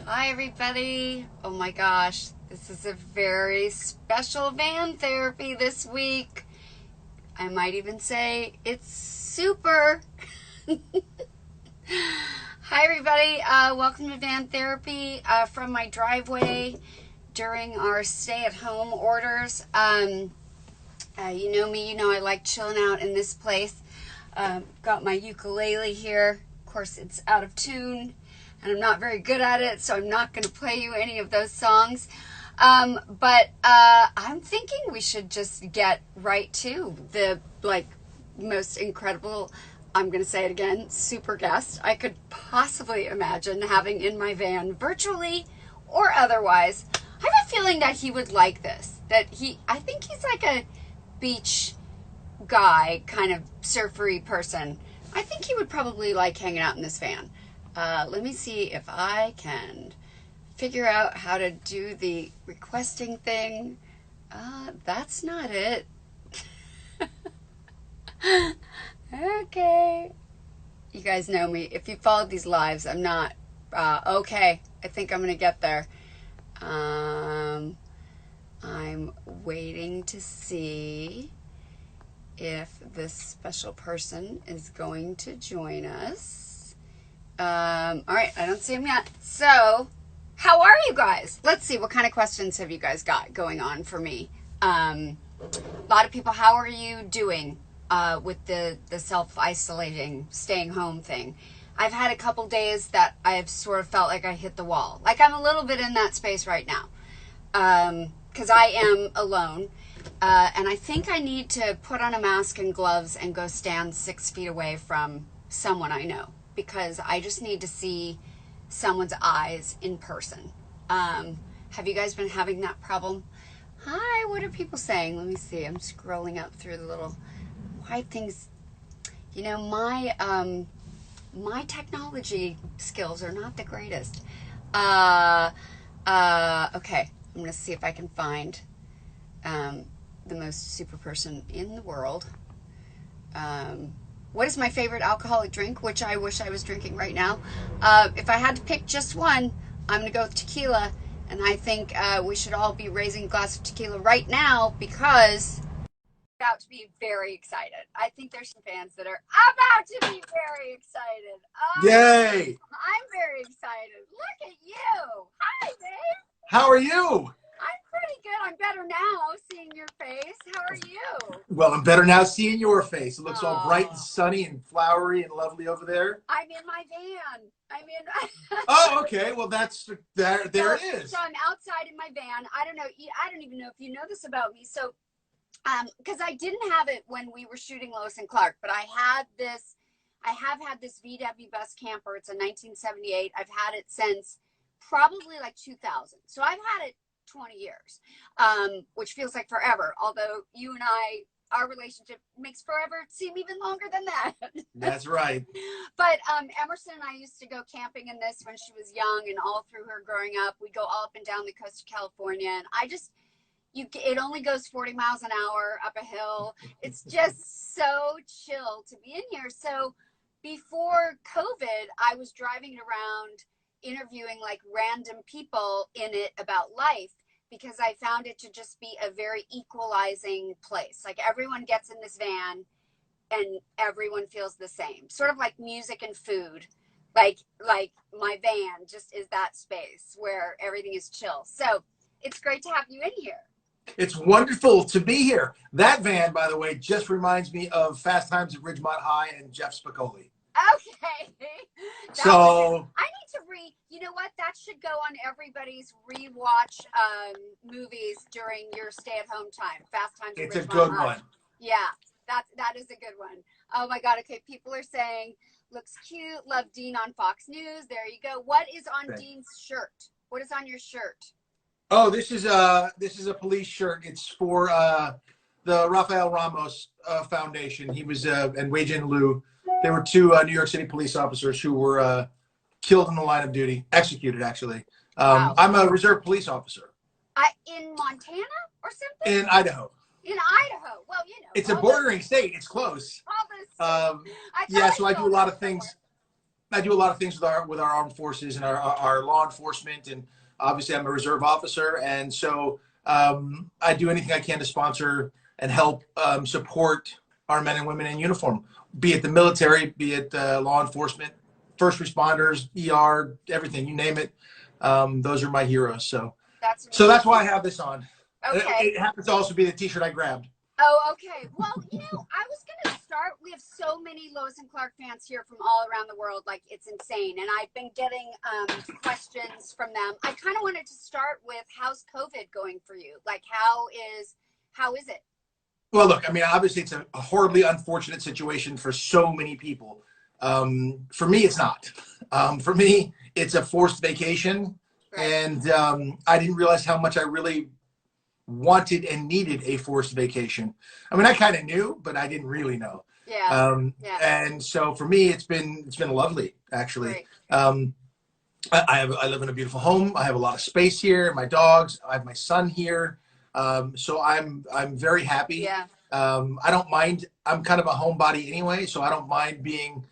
Hi, everybody. Oh my gosh, this is a very special van therapy this week. I might even say it's super. Hi, everybody. Welcome to van therapy from my driveway during our stay-at-home orders. You know me, you know I like chilling out in this place. Got my ukulele here. Of course, it's out of tune, and I'm not very good at it, so I'm not going to play you any of those songs. But I'm thinking we should just get right to the most incredible, I'm going to say it again, super guest I could possibly imagine having in my van, virtually or otherwise. I have a feeling that he would like this. I think he's like a beach guy, kind of surfery person. I think he would probably like hanging out in this van. Let me see if I can figure out how to do the requesting thing. That's not it. Okay. You guys know me. If you followed these lives, I'm not. Okay. I think I'm going to get there. I'm waiting to see if this special person is going to join us. All right, I don't see him yet. So, how are you guys? Let's see, what kind of questions have you guys got going on for me? A lot of people, how are you doing with the self-isolating, staying home thing? I've had a couple days that I've sort of felt like I hit the wall. Like I'm a little bit in that space right now because I am alone. And I think I need to put on a mask and gloves and go stand 6 feet away from someone I know, because I just need to see someone's eyes in person. Have you guys been having that problem? Hi, what are people saying? Let me see. I'm scrolling up through the little white things. You know, my technology skills are not the greatest. Okay, I'm going to see if I can find the most super person in the world. What is my favorite alcoholic drink, which I wish I was drinking right now? If I had to pick just one, I'm going to go with tequila. And I think we should all be raising a glass of tequila right now because I'm about to be very excited. I think there's some fans that are about to be very excited. Yay! I'm very excited. Look at you. Hi, Dave. How are you? I'm pretty good. I'm better now seeing your face. How are you? Well, I'm better now seeing your face. It looks all bright and sunny and flowery and lovely over there. I'm in my van. Oh, okay. Well, that's there. There it is. So I'm outside in my van. I don't even know if you know this about me. So, because I didn't have it when we were shooting Lois and Clark, but I have had this VW bus camper. It's a 1978. I've had it since probably like 2000. So I've had it 20 years, which feels like forever. Although you and our relationship makes forever seem even longer than that. That's right. But Emerson and I used to go camping in this when she was young, and all through her growing up, we'd go all up and down the coast of California. And it only goes 40 miles an hour up a hill. It's just so chill to be in here. So before COVID, I was driving around interviewing like random people in it about life, because I found it to just be a very equalizing place. Like everyone gets in this van and everyone feels the same. Sort of like music and food. Like my van just is that space where everything is chill. So it's great to have you in here. It's wonderful to be here. That van, by the way, just reminds me of Fast Times at Ridgemont High and Jeff Spicoli. Okay. I need to you know what? That should go on everybody's rewatch movies during your stay-at-home time. Fast Times at Ridgemont High. It's a good one. Yeah, that is a good one. Oh my God. Okay, people are saying, looks cute. Love Dean on Fox News. There you go. What is on Dean's shirt? What is on your shirt? Oh, this is a police shirt. It's for the Rafael Ramos Foundation. He was and Wei Jin Liu. They were two New York City police officers who were killed in the line of duty, executed actually. Wow. I'm a reserve police officer. In Montana or something? In Idaho. In Idaho. Well, you know. It's a bordering state. It's close. All this yeah, so I do a lot of things. I do a lot of things with our armed forces and our law enforcement, and obviously I'm a reserve officer, and so I do anything I can to sponsor and help support our men and women in uniform, be it the military, be it law enforcement, first responders, ER, everything, you name it. Those are my heroes. So That's so amazing. that's why I have this on. Okay. It happens to also be the T-shirt I grabbed. Oh, okay. Well, I was going to start. We have so many Lois and Clark fans here from all around the world. Like, it's insane. And I've been getting questions from them. I kind of wanted to start with, how's COVID going for you? Like, how is it? Well, look, I mean, obviously it's a horribly unfortunate situation for so many people. For me, it's not. For me, it's a forced vacation. Right. And I didn't realize how much I really wanted and needed a forced vacation. I mean, I kind of knew, but I didn't really know. Yeah. Yeah. And so for me, it's been lovely, actually. Right. I live in a beautiful home. I have a lot of space here. My dogs. I have my son here. So I'm very happy. Yeah. I don't mind. I'm kind of a homebody anyway, so I don't mind being,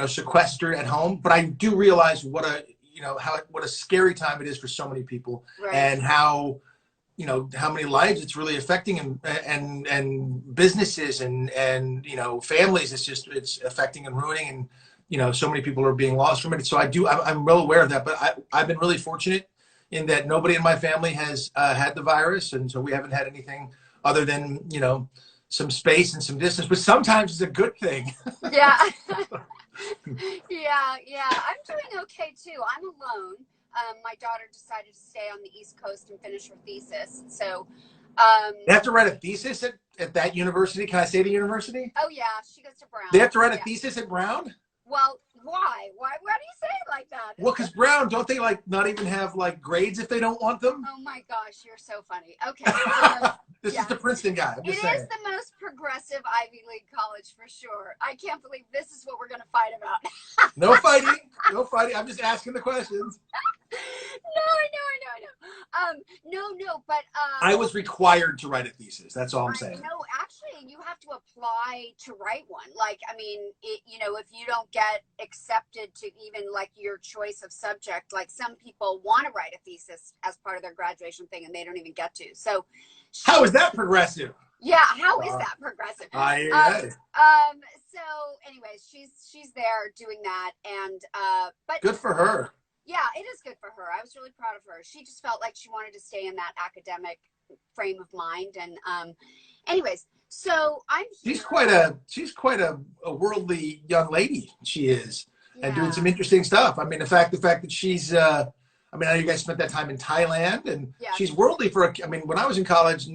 sequestered at home. But I do realize what a scary time it is for so many people, Right. and how many lives it's really affecting, and businesses and families. It's affecting and ruining, and so many people are being lost from it. So I'm well aware of that. But I've been really fortunate in that nobody in my family has had the virus, and so we haven't had anything other than some space and some distance. But sometimes it's a good thing. Yeah. Yeah. I'm doing okay too. I'm alone. My daughter decided to stay on the East Coast and finish her thesis. So, They have to write a thesis at that university. Can I say the university? oh yeah, she goes to Brown. They have to write a Yeah. thesis at Brown? Well, why? Why do you say it like that? Well, because Brown, don't they not even have grades if they don't want them? Oh my gosh, you're so funny. Okay. This yeah. is the Princeton guy. I'm It just saying. is the most progressive Ivy League college for sure. I can't believe this is what we're going to fight about. No fighting. No fighting. I'm just asking the questions. No, I know. No, but I was required to write a thesis. That's all I'm saying. No, actually, you have to apply to write one. Like, I mean, if you don't get accepted to even your choice of subject, some people want to write a thesis as part of their graduation thing and they don't even get to. So, How is that progressive? Yeah, how is that progressive? So, anyways, she's there doing that, and but good for her. Yeah, it is good for her. I was really proud of her. She just felt like she wanted to stay in that academic frame of mind. And anyways, so I'm here. She's quite a worldly young lady. She is, Yeah. and doing some interesting stuff. I mean, the fact that she's I know you guys spent that time in Thailand, and Yeah. she's worldly when I was in college,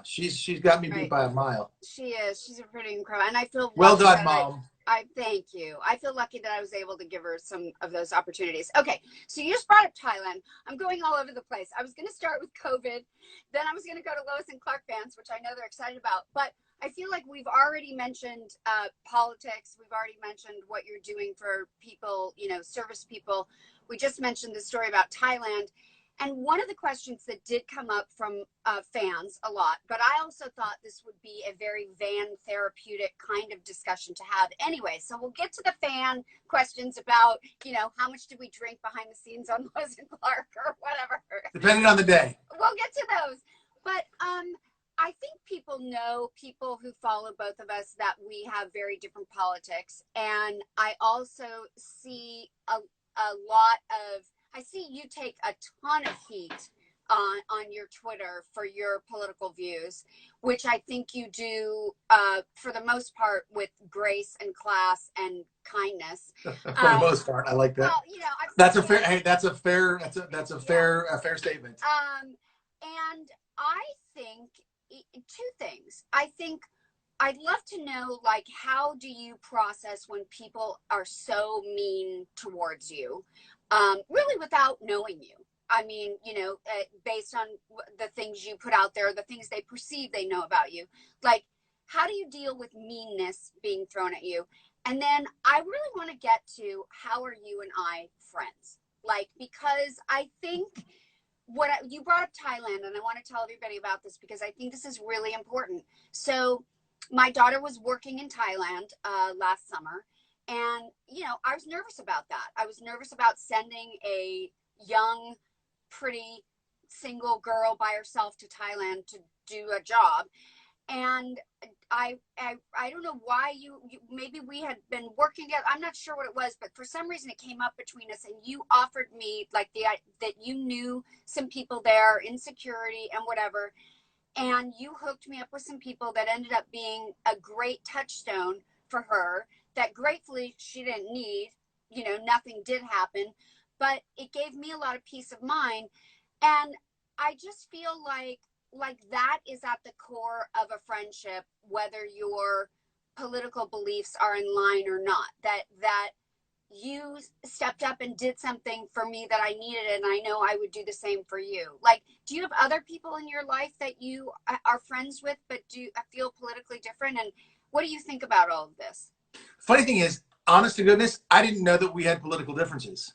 she's got me beat Right. by a mile. She is. She's a pretty incredible, and I feel Well lucky done, that Mom. I thank you. I feel lucky that I was able to give her some of those opportunities. Okay, so you just brought up Thailand. I'm going all over the place. I was going to start with COVID, then I was going to go to Lois and Clark fans, which I know they're excited about. But I feel like we've already mentioned politics. We've already mentioned what you're doing for people, service people. We just mentioned the story about Thailand. And one of the questions that did come up from fans a lot, but I also thought this would be a very van therapeutic kind of discussion to have anyway. So we'll get to the fan questions about, how much did we drink behind the scenes on Lois and Clark or whatever. Depending on the day. We'll get to those. But I think people who follow both of us, that we have very different politics. And I also see a lot of, I see you take a ton of heat on your Twitter for your political views, which I think you do for the most part with grace and class and kindness. For the most part, I like that. Well, that's a fair. Hey, that's a fair statement. And I think two things. I think I'd love to know, how do you process when people are so mean towards you? Really without knowing you. I mean, based on the things you put out there, the things they perceive they know about you. How do you deal with meanness being thrown at you? And then I really want to get to, how are you and I friends? Because I think you brought up Thailand, and I want to tell everybody about this because I think this is really important. So my daughter was working in Thailand last summer. And, you know, I was nervous about that. I was nervous about sending a young, pretty single girl by herself to Thailand to do a job. And I don't know why you maybe we had been working together. I'm not sure what it was, but for some reason it came up between us, and you offered me like that you knew some people there in security and whatever, and you hooked me up with some people that ended up being a great touchstone for her that gratefully she didn't need. You know, nothing did happen, but it gave me a lot of peace of mind. And I just feel like that is at the core of a friendship, whether your political beliefs are in line or not. That you stepped up and did something for me that I needed, and I know I would do the same for you. Like, do you have other people in your life that you are friends with, but do feel politically different? And what do you think about all of this? Funny thing is, honest to goodness, I didn't know that we had political differences.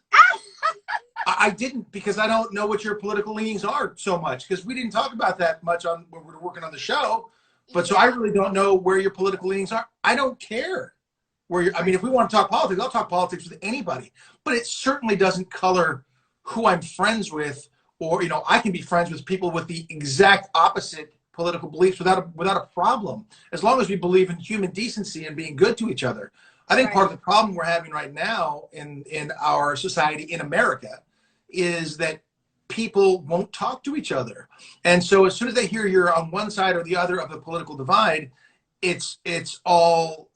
I didn't, because I don't know what your political leanings are so much, because we didn't talk about that much on when we were working on the show. But so I really don't know where your political leanings are. I don't care where you're, I mean, if we want to talk politics, I'll talk politics with anybody, but it certainly doesn't color who I'm friends with, or, you know, I can be friends with people with the exact opposite political beliefs without a problem, as long as we believe in human decency and being good to each other. I think part of the problem we're having right now in our society in America is that people won't talk to each other. And so as soon as they hear you're on one side or the other of the political divide, it's all,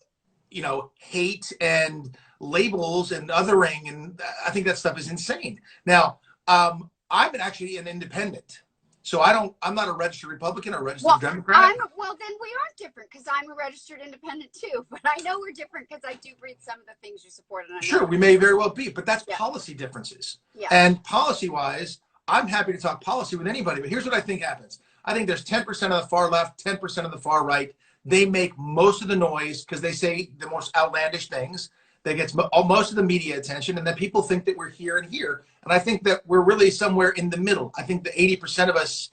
you know, hate and labels and othering. And I think that stuff is insane. Now, I'm actually an independent. So I'm not a registered Republican or a registered Democrat. Well, then we aren't different, because I'm a registered independent too. But I know we're different because I do read some of the things you support. And sure, we may very well be, but that's policy differences. Yeah. And policy-wise, I'm happy to talk policy with anybody. But here's what I think happens. I think there's 10% of the far left, 10% of the far right. They make most of the noise because they say the most outlandish things. That gets most of the media attention, and then people think that we're here and here. And I think that we're really somewhere in the middle. I think that 80% of us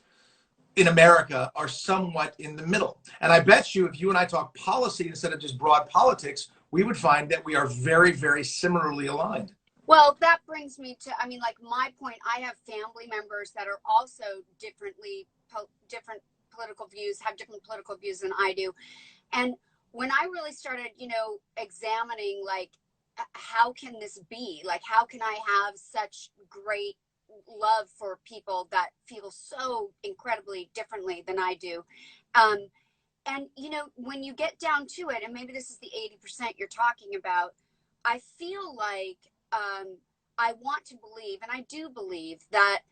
in America are somewhat in the middle. And I bet you if you and I talk policy instead of just broad politics, we would find that we are very, very similarly aligned. Well, that brings me to, I mean, like my point, I have family members that are also different political views, have different political views than I do. And when I really started, you know, examining, like, how can this be? Like, how can I have such great love for people that feel so incredibly differently than I do? And, you know, when you get down to it, and maybe this is the 80% you're talking about, I feel like I want to believe, and I do believe, that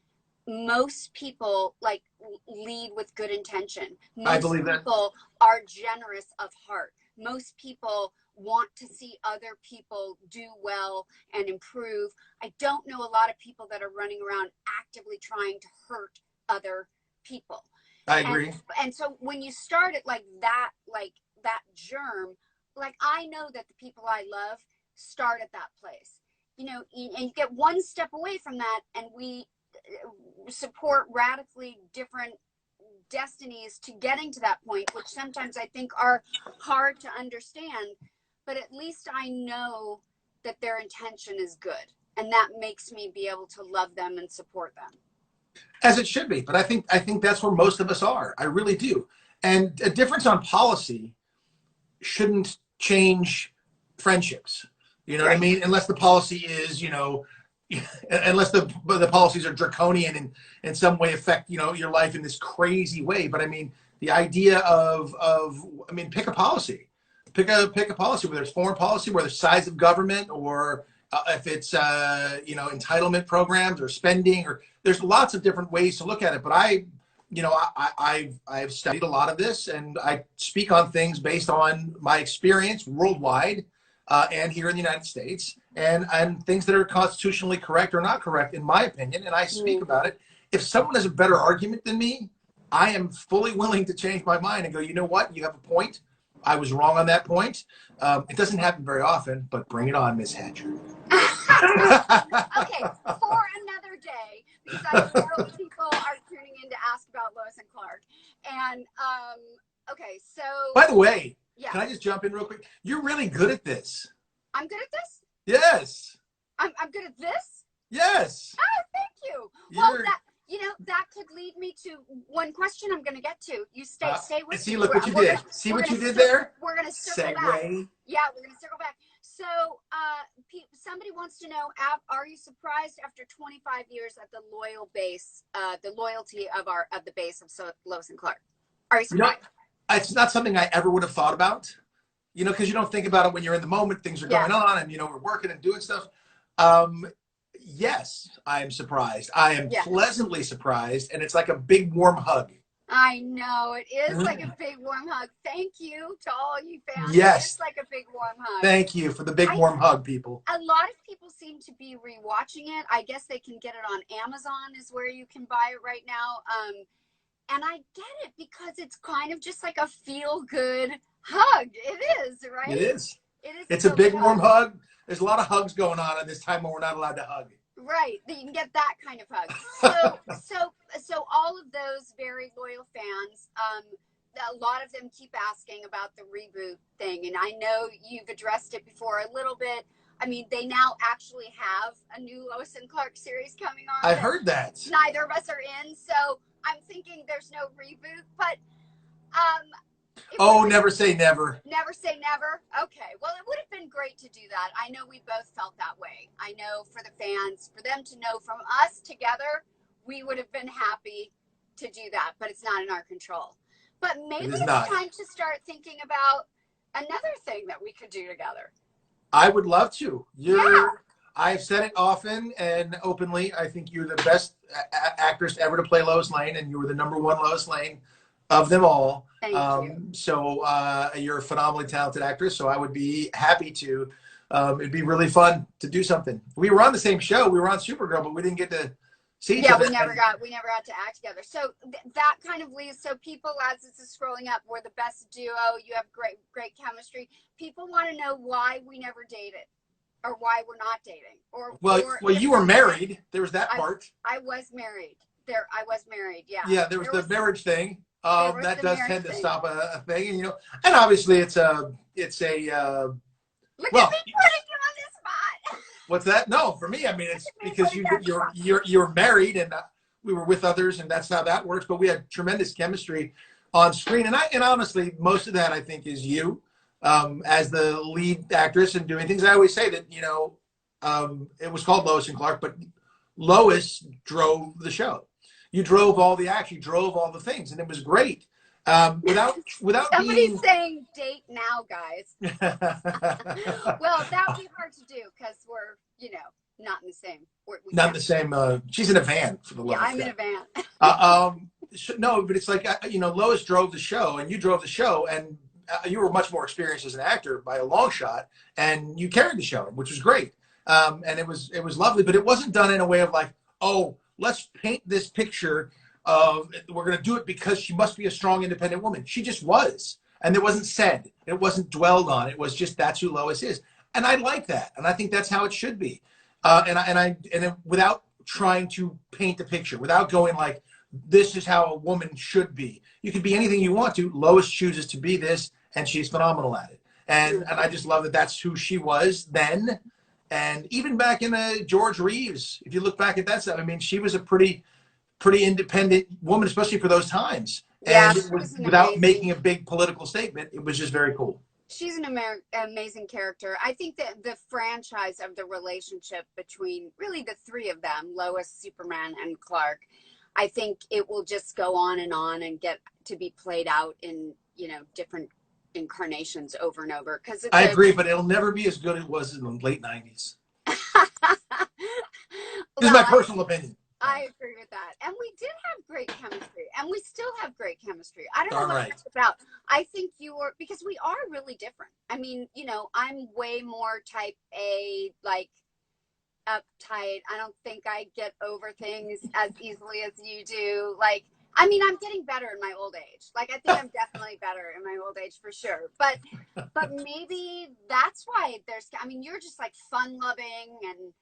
most people like lead with good intention. I believe that. Most people are generous of heart. Most people want to see other people do well and improve. I don't know a lot of people that are running around actively trying to hurt other people. I agree. And so when you start it like that germ, like, I know that the people I love start at that place, you know, and you get one step away from that, and we support radically different destinies to getting to that point, which sometimes I think are hard to understand, but at least I know that their intention is good, and that makes me be able to love them and support them. As it should be, but I think that's where most of us are. I really do. And a difference on policy shouldn't change friendships. You know what I mean? Unless the policy is, you know, unless the policies are draconian and in some way affect, you know, your life in this crazy way. But I mean, the idea of I mean, pick a policy, pick a policy, whether it's foreign policy, whether it's size of government, or if it's you know, entitlement programs or spending, or there's lots of different ways to look at it. But I've studied a lot of this, and I speak on things based on my experience worldwide. And here in the United States, and things that are constitutionally correct or not correct, in my opinion, and I speak about it. If someone has a better argument than me, I am fully willing to change my mind and go, you know what, you have a point. I was wrong on that point. It doesn't happen very often, but bring it on, Miss Hatcher. Okay, for another day, because I know people are tuning in to ask about Lois and Clark. And, okay, so... By the way, yeah. Can I just jump in real quick? You're really good at this. I'm good good at this? Yes. Oh, thank you. Well, that could lead me to one question I'm going to get to. You stay with me. See, look what you did. See what you did there? We're going to circle back. Yeah, we're going to circle back. So somebody wants to know, are you surprised after 25 years at the loyalty of the base of Lois and Clark? Are you surprised? It's not something I ever would have thought about, because you don't think about it when you're in the moment, things are going on and, we're working and doing stuff. Yes, I am surprised. I am pleasantly surprised. And it's like a big warm hug. I know, it is like a big warm hug. Thank you to all you fans. Yes. It's like a big warm hug. Thank you for the big warm hug, people. A lot of people seem to be rewatching it. I guess they can get it on Amazon is where you can buy it right now. And I get it because it's kind of just like a feel-good hug. It is, right? It is. It is. It's a big warm hug. There's a lot of hugs going on at this time when we're not allowed to hug. Right, you can get that kind of hug. So all of those very loyal fans, a lot of them keep asking about the reboot thing, and I know you've addressed it before a little bit. I mean, they now actually have a new Lois and Clark series coming on. I heard that. Neither of us are in, so I'm thinking there's no reboot, but never say never. Never say never. Okay. Well, it would have been great to do that. I know we both felt that way. I know for the fans, for them to know from us together, we would have been happy to do that, but it's not in our control. But maybe it's time to start thinking about another thing that we could do together. I would love to. I've said it often and openly. I think you're the best actress ever to play Lois Lane, and you were the #1 Lois Lane of them all. Thank you. So you're a phenomenally talented actress. So I would be happy to. It'd be really fun to do something. We were on the same show. We were on Supergirl, but we didn't get to see each other. We never got to act together. So that kind of leaves. So people, as this is scrolling up, we're the best duo. You have great chemistry. People want to know why we never dated, or why we're not dating, or you were married. There was that part. I was married. I was married. Yeah. Yeah, there was the marriage thing. That does tend to stop a thing, and obviously it's a. Look at me putting you on the spot. What's that? No, for me, I mean, it's because you're married, and we were with others, and that's how that works. But we had tremendous chemistry on screen, and honestly, most of that I think is you, as the lead actress and doing things. I always say that it was called Lois and Clark, but Lois drove the show. You drove all the action, you drove all the things, and it was great. Without somebody's saying date now, guys. Well, that would be hard to do because we're, not in the same. Not in the same. She's in a van for the love. Yeah, I'm in a van. No, but it's like Lois drove the show, and you drove the show, and you were much more experienced as an actor by a long shot, and you carried the show, which was great. And it was lovely, but it wasn't done in a way of like, oh, let's paint this picture of, we're going to do it because she must be a strong, independent woman. She just was. And it wasn't said. It wasn't dwelled on. It was just, that's who Lois is. And I like that. And I think that's how it should be. And without trying to paint the picture, without going like, this is how a woman should be. You could be anything you want to. Lois chooses to be this, and she's phenomenal at it. And I just love that that's who she was then. And even back in George Reeves, if you look back at that stuff, I mean, she was a pretty independent woman, especially for those times. Yeah, and it was without making a big political statement. It was just very cool. She's an amazing character. I think that the franchise of the relationship between really the three of them, Lois, Superman, and Clark, I think it will just go on and get to be played out in, different incarnations over and over. Because I agree, but it'll never be as good as it was in the late 90s. This is my personal opinion. I agree with that. And we did have great chemistry, and we still have great chemistry. I don't know what it's about. I think because we are really different. I mean, I'm way more type A, like uptight. I don't think I get over things as easily as you do. Like, I mean, I'm getting better in my old age. Like, I think I'm definitely better in my old age for sure. But maybe that's why you're just like fun loving and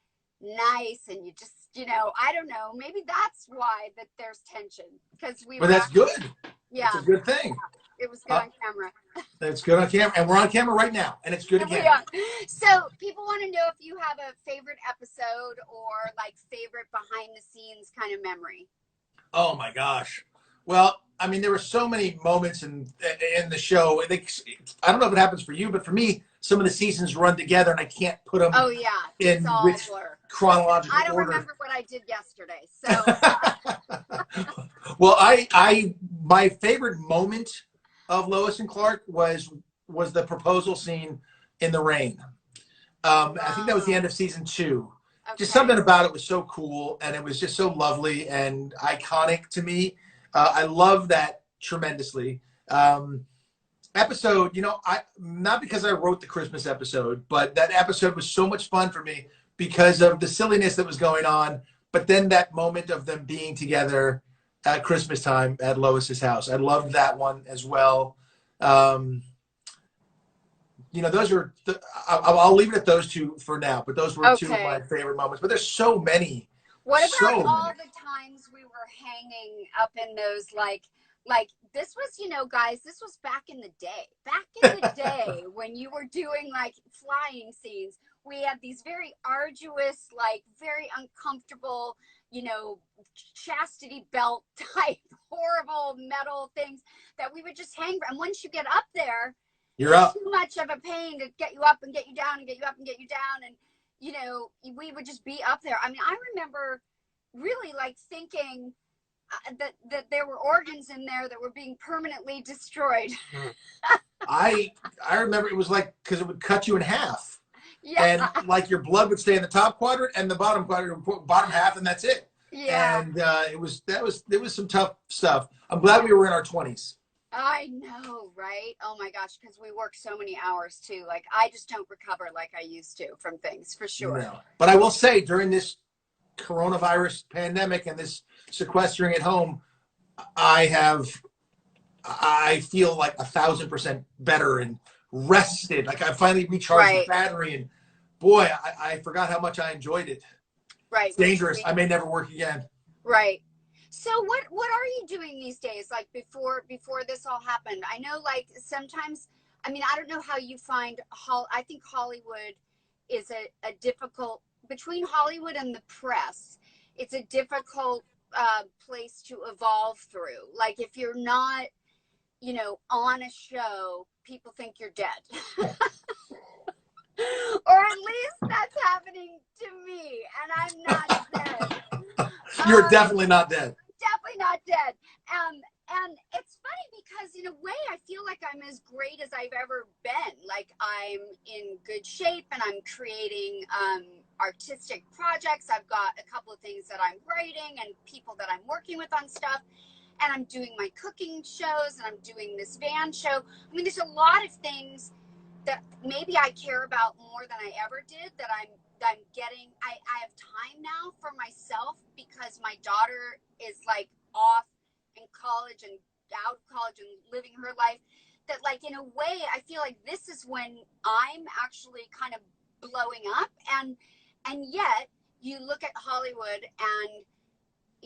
nice, and you just, I don't know, maybe that's why that there's tension, because but that's good. Yeah. It's a good thing. It was good on camera. It's good on camera, and we're on camera right now, and it's good again. Yeah. So people want to know if you have a favorite episode or like favorite behind the scenes kind of memory. Oh my gosh. Well, I mean, there were so many moments in the show. I don't know if it happens for you, but for me, some of the seasons run together, and I can't put them. Oh yeah, in which chronological order. I don't remember what I did yesterday. So. Well, my favorite moment of Lois and Clark was the proposal scene in the rain. I think that was the end of season 2. Okay. Just something about it was so cool, and it was just so lovely and iconic to me. I love that tremendously. Episode, not because I wrote the Christmas episode, but that episode was so much fun for me because of the silliness that was going on. But then that moment of them being together at Christmas time at Lois's house, I loved that one as well. Those are I'll leave it at those two for now, but those were two of my favorite moments. But there's so many. What about all the times we were hanging up in those like this was, guys, this was back in the day when you were doing like flying scenes. We had these very arduous, like very uncomfortable, chastity belt type horrible metal things that we would just hang. And once you get up there, you're up. Too much of a pain to get you up and get you down and get you up and get you down. And, we would just be up there. I mean, I remember really like thinking that there were organs in there that were being permanently destroyed. I remember it was like, because it would cut you in half. Yeah. And like your blood would stay in the top quadrant and the bottom half, and that's it. Yeah. And it was some tough stuff. I'm glad we were in our 20s. I know, right? Oh my gosh, because we work so many hours too. Like I just don't recover like I used to from things, for sure. No. But I will say, during this coronavirus pandemic and this sequestering at home, I feel like 1,000% better and rested. Like I finally recharged the battery, and boy, I forgot how much I enjoyed it. Right. It's dangerous. I may never work again. Right. So what are you doing these days? Like before this all happened? I know like sometimes, I mean, I don't know how you find, I think Hollywood is a difficult, between Hollywood and the press, it's a difficult place to evolve through. Like if you're not, on a show, people think you're dead. Or at least that's happening to me, and I'm not dead. You're definitely not dead. Definitely not dead. And it's funny because in a way I feel like I'm as great as I've ever been. Like I'm in good shape and I'm creating artistic projects. I've got a couple of things that I'm writing and people that I'm working with on stuff. And I'm doing my cooking shows and I'm doing this van show. I mean, there's a lot of things that maybe I care about more than I ever did, that I'm getting. I have time now for myself because my daughter is like off in college and out of college and living her life, that like in a way I feel like this is when I'm actually kind of blowing up, and yet you look at Hollywood and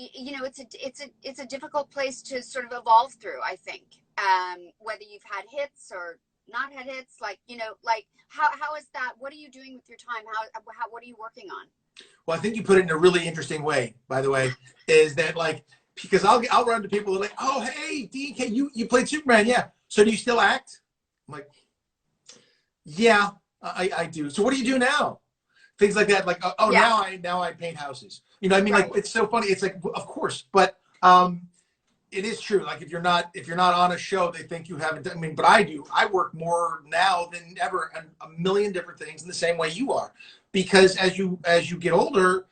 it's a difficult place to sort of evolve through, I think, whether you've had hits or not had hits, like how is that? What are you doing with your time? How what are you working on? Well, I think you put it in a really interesting way, by the way, is that like, because I'll run to people who are like, oh, hey, DK, you played Superman. Yeah. So do you still act? I'm like, yeah, I do. So what do you do now? Things like that. Like, now I paint houses. You know what I mean? Right. Like, it's so funny. It's like, of course, but it is true. Like if you're not on a show, they think you haven't done, I mean, but I do. I work more now than ever on a million different things in the same way you are. Because as you get older,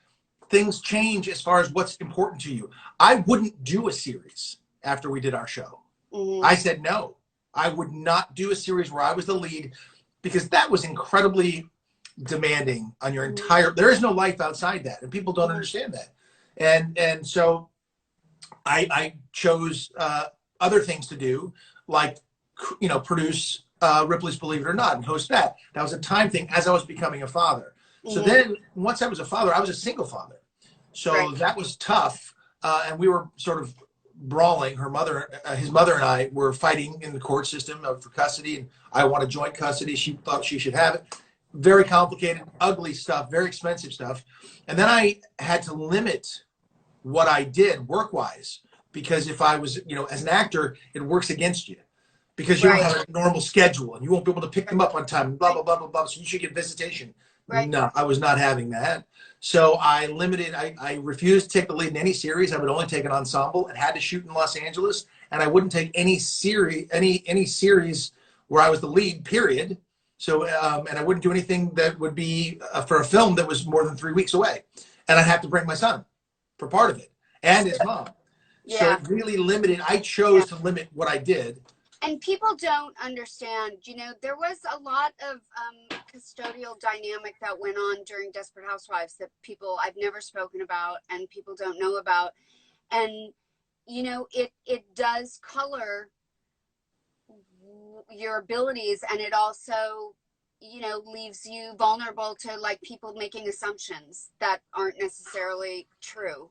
things change as far as what's important to you. I wouldn't do a series after we did our show. Mm-hmm. I said no. I would not do a series where I was the lead, because that was incredibly demanding on your entire, there is no life outside that, and people don't understand that. And so I chose other things to do, like, produce Ripley's Believe It or Not and host that. That was a time thing as I was becoming a father. So then once I was a father, I was a single father. So that was tough. And we were sort of brawling. His mother and I were fighting in the court system for custody, and I wanted joint custody. She thought she should have it. Very complicated, ugly stuff, very expensive stuff. And then I had to limit what I did work-wise, because if I was, as an actor, it works against you, because you don't have a normal schedule and you won't be able to pick them up on time, blah, blah, blah, blah, blah. So you should get visitation. Right. No, I was not having that. So I refused to take the lead in any series. I would only take an ensemble, and had to shoot in Los Angeles. And I wouldn't take any series where I was the lead, period. So, and I wouldn't do anything that would be for a film that was more than 3 weeks away. And I'd have to bring my son for part of it, and his mom. Yeah. So it really limited. I chose to limit what I did. And people don't understand, there was a lot of custodial dynamic that went on during Desperate Housewives that I've never spoken about and people don't know about. And, it does color your abilities, and it also, leaves you vulnerable to like people making assumptions that aren't necessarily true.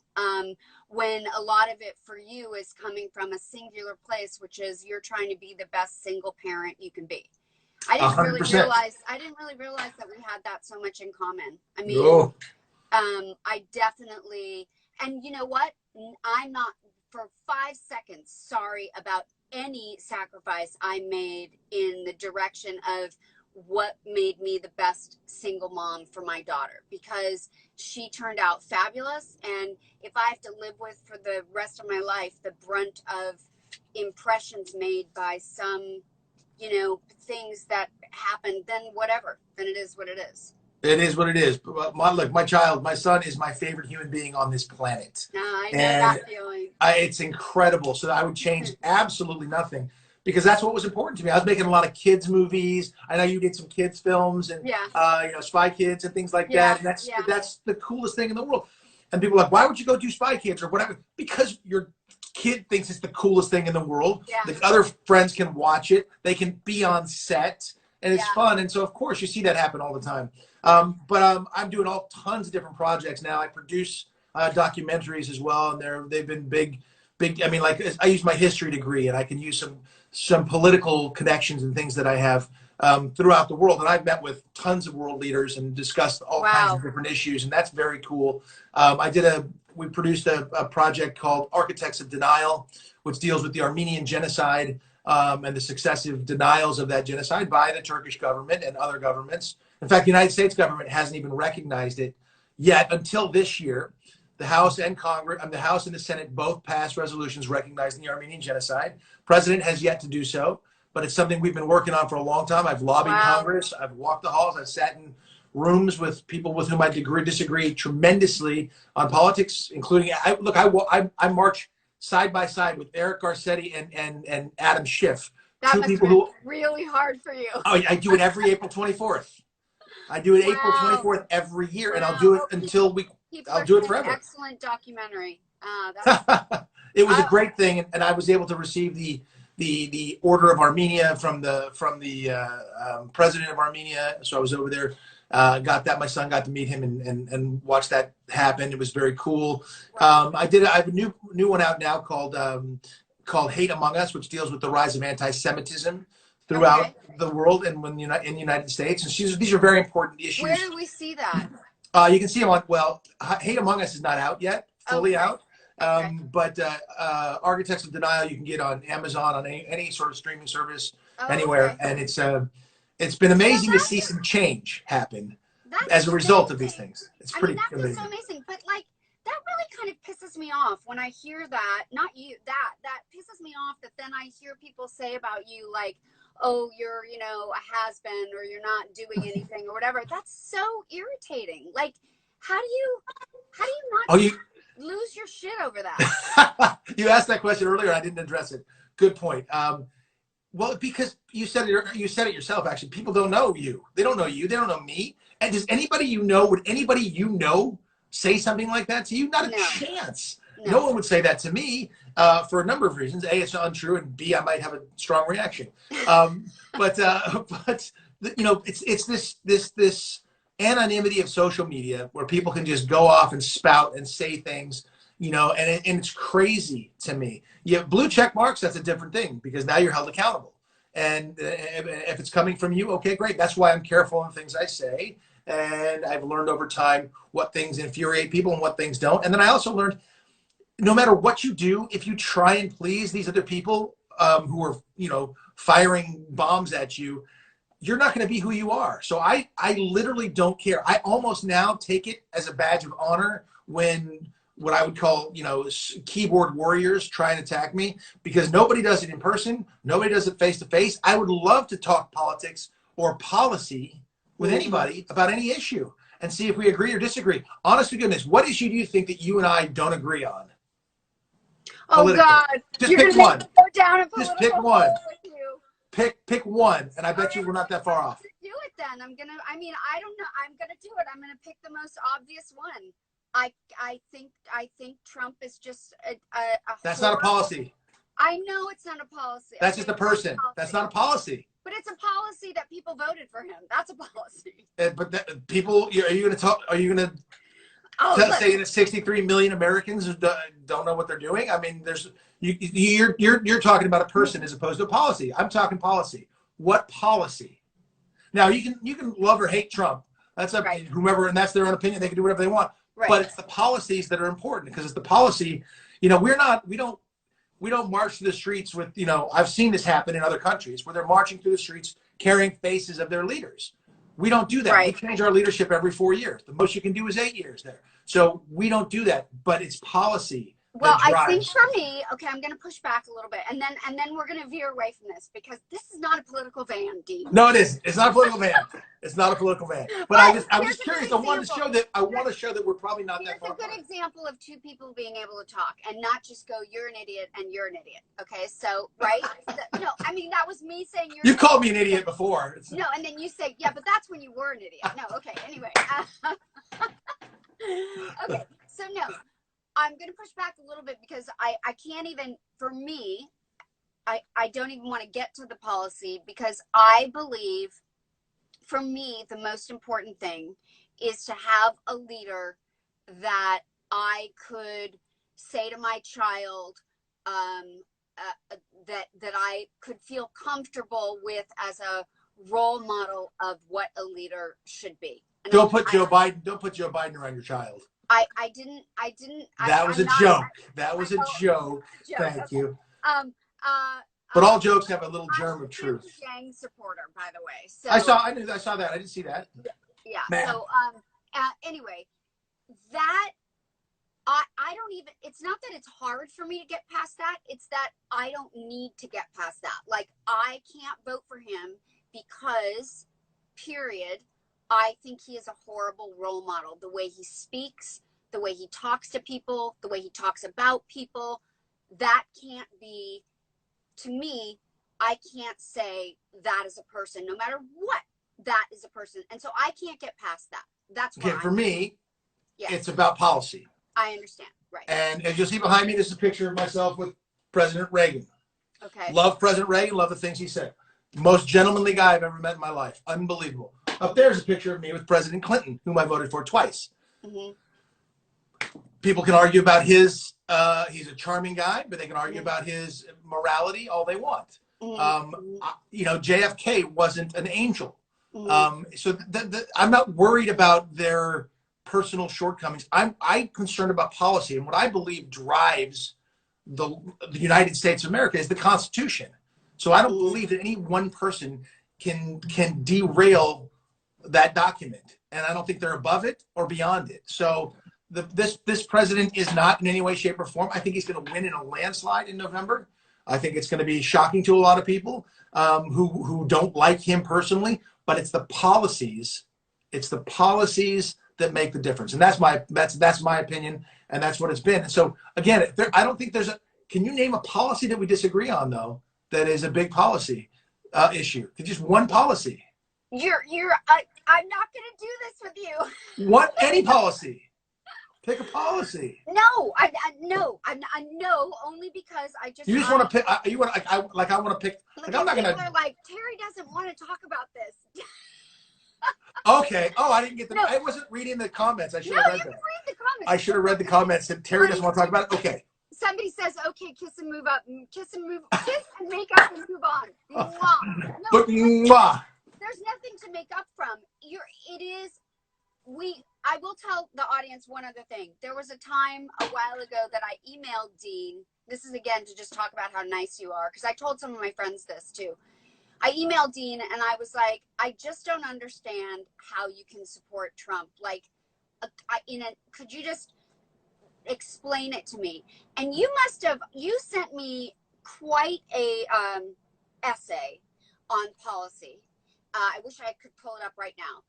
When a lot of it for you is coming from a singular place, which is you're trying to be the best single parent you can be. I didn't really realize that we had that so much in common. I mean, I definitely, and you know what? I'm not for 5 seconds sorry about any sacrifice I made in the direction of what made me the best single mom for my daughter, because she turned out fabulous. And if I have to live with for the rest of my life the brunt of impressions made by some, things that happened, then whatever, then it is what it is. It is what it is. My son is my favorite human being on this planet. I know that feeling. It's incredible. So I would change absolutely nothing, because that's what was important to me. I was making a lot of kids movies. I know you did some kids films and Spy Kids and things like that. And that's the coolest thing in the world. And people are like, why would you go do Spy Kids or whatever? Because your kid thinks it's the coolest thing in the world. Yeah. The other friends can watch it. They can be on set, and it's fun. And so of course you see that happen all the time. But I'm doing tons of different projects now. I produce documentaries as well, and they've been big. I mean, like, I use my history degree, and I can use some political connections and things that I have throughout the world. And I've met with tons of world leaders and discussed all kinds of different issues, and that's very cool. We produced a project called Architects of Denial, which deals with the Armenian genocide and the successive denials of that genocide by the Turkish government and other governments. In fact, the United States government hasn't even recognized it yet until this year. The House and Congress, the House and the Senate both passed resolutions recognizing the Armenian genocide. President has yet to do so, but it's something we've been working on for a long time. I've lobbied Congress. I've walked the halls. I've sat in rooms with people with whom I disagree tremendously on politics, including I march side by side with Eric Garcetti and Adam Schiff. That must be really hard for you. Oh, I do it every April 24th. I do it April 24th every year, and I'll do it until I'll do it forever. Excellent documentary. It was a great thing, and I was able to receive the Order of Armenia from the president of Armenia. So I was over there, got that. My son got to meet him and watch that happen. It was very cool. I have a new one out now called Hate Among Us, which deals with the rise of anti-Semitism throughout the world and in the United States. And these are very important issues. Where do we see that? You can see them Hate Among Us is not out yet, fully out. But Architects of Denial you can get on Amazon, on any sort of streaming service, anywhere. And it's been amazing to see some change happen as a result of these things. It's pretty amazing. That's so amazing. But like, that really kind of pisses me off when I hear that. Not you, that pisses me off that then I hear people say about you, like, oh, you're, a has-been, or you're not doing anything or whatever. That's so irritating. Like, how do you not lose your shit over that? You asked that question earlier. I didn't address it. Good point. Well, because you said it yourself, actually. People don't know you. They don't know you. They don't know me. And would anybody you know say something like that to you? Not a chance. No one would say that to me for a number of reasons. A, it's untrue, and B, I might have a strong reaction. But it's this anonymity of social media where people can just go off and spout and say things and it's crazy to me. You have blue check marks, that's a different thing because now you're held accountable. And if it's coming from you, okay, great. That's why I'm careful in things I say. And I've learned over time what things infuriate people and what things don't. And then I also learned no matter what you do, if you try and please these other people who are, firing bombs at you, you're not going to be who you are. So I literally don't care. I almost now take it as a badge of honor when what I would call, keyboard warriors try and attack me, because nobody does it in person. Nobody does it face to face. I would love to talk politics or policy with anybody about any issue and see if we agree or disagree. Honest to goodness, what issue do you think that you and I don't agree on? Oh God! Just You're pick gonna one. make me go down a Just pick political one. hole with you. Pick one, and I bet you we're not that far off. Do it then. I don't know. I'm gonna do it. I'm gonna pick the most obvious one. I think Trump is just a That's not a policy. I know it's not a policy. That's just a person. That's not a policy. But it's a policy that people voted for him. That's a policy. But people, are you going to talk? Are you going to say that 63 million Americans don't know what they're doing? I mean, you're talking about a person as opposed to a policy. I'm talking policy. What policy? Now you can love or hate Trump. That's up to whomever, and that's their own opinion. They can do whatever they want. Right. But it's the policies that are important, because it's the policy. We don't march through the streets with, I've seen this happen in other countries where they're marching through the streets carrying faces of their leaders. We don't do that. Right. We change our leadership every 4 years. The most you can do is 8 years there. So we don't do that, but it's policy. Well, I think for me, okay, I'm going to push back a little bit, and then we're going to veer away from this, because this is not a political van, Dean. No, it isn't. It's not a political van. It's not a political van. But I'm just curious. I want to show that we're probably not that far. Here's a good example of two people being able to talk and not just go, "You're an idiot" and "You're an idiot." Okay, so right? No, I mean that was me saying you're. You called me an idiot before. No, and then you say, "Yeah, but that's when you were an idiot." No, okay. Anyway. Okay, so no. I'm going to push back a little bit, because I can't even, for me, I don't even want to get to the policy, because I believe, for me, the most important thing is to have a leader that I could say to my child that I could feel comfortable with as a role model of what a leader should be. And Don't put Joe Biden around your child. I didn't. That was a joke. That was a joke. Thank you. But all jokes have a little germ of truth. I'm a Yang supporter, by the way. So I saw that. I didn't see that. Yeah. Man. So anyway, that I don't even. It's not that it's hard for me to get past that. It's that I don't need to get past that. Like, I can't vote for him because, period. I think he is a horrible role model. The way he speaks, the way he talks to people, the way he talks about people, that can't be, to me, I can't say that is a person, no matter what, that is a person. And so I can't get past that. That's why. Okay, for me, it's about policy. I understand, right. And as you'll see behind me, this is a picture of myself with President Reagan. Okay. Love President Reagan, love the things he said. Most gentlemanly guy I've ever met in my life. Unbelievable. Up there's a picture of me with President Clinton, whom I voted for twice. Mm-hmm. People can argue about his, he's a charming guy, but they can argue about his morality all they want. Mm-hmm. JFK wasn't an angel. Mm-hmm. So I'm not worried about their personal shortcomings. I'm concerned about policy. And what I believe drives the United States of America is the Constitution. So I don't believe that any one person can derail that document, and I don't think they're above it or beyond it. So this president is not in any way, shape, or form. I think he's going to win in a landslide in November. I think it's going to be shocking to a lot of people who don't like him personally. But it's the policies. It's the policies that make the difference, and that's my opinion, and that's what it's been. And so again, I don't think there's a. Can you name a policy that we disagree on though? That is a big policy issue. It's just one policy. I'm not going to do this with you. What? Any policy. Pick a policy. No, no, only because I just. You just want to pick. You want I want to pick. Like I'm not going to. Like, Teri doesn't want to talk about this. Okay. Oh, I didn't get the. No. I wasn't reading the comments. I should No, have you read can them. read the comments. I should have read the comments. And Teri doesn't want to talk about it. Okay. Somebody says, "Okay, kiss and move up, kiss and make up and move on." Mwah. No, But mwah. there's nothing to make up from. It is. I will tell the audience one other thing. There was a time a while ago that I emailed Dean. This is again to just talk about how nice you are, because I told some of my friends this too. I emailed Dean and I was like, I just don't understand how you can support Trump. Like, could you just explain it to me? And you sent me quite a essay on policy. I wish I could pull it up right now.